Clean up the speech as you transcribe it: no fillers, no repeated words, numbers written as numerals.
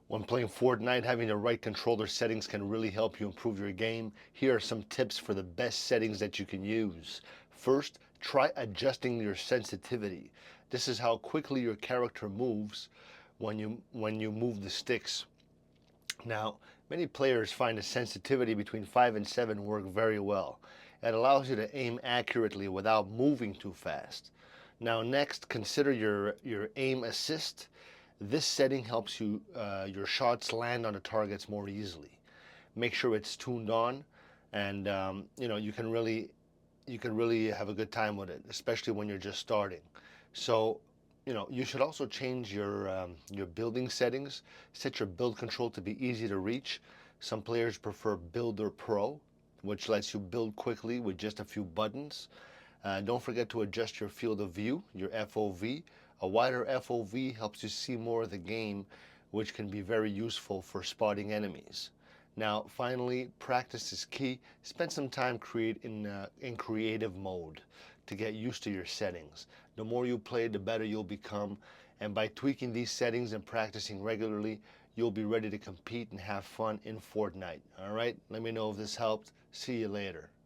When playing Fortnite, having the right controller settings can really help you improve your game. Here are some tips for the best settings that you can use. First, try adjusting your sensitivity. This is how quickly your character moves when you move the sticks. Now, many players find the sensitivity between 5 and 7 work very well. It allows you to aim accurately without moving too fast. Now, next, consider your aim assist. This setting helps your shots land on the targets more easily. Make sure it's tuned on, and you can really have a good time with it, especially when you're just starting. So, you should also change your building settings. Set your build control to be easy to reach. Some players prefer Builder Pro, which lets you build quickly with just a few buttons. Don't forget to adjust your field of view, your FOV. A wider FOV helps you see more of the game, which can be very useful for spotting enemies. Now, finally, practice is key. Spend some time in creative mode to get used to your settings. The more you play, the better you'll become. And by tweaking these settings and practicing regularly, you'll be ready to compete and have fun in Fortnite. All right? Let me know if this helped. See you later.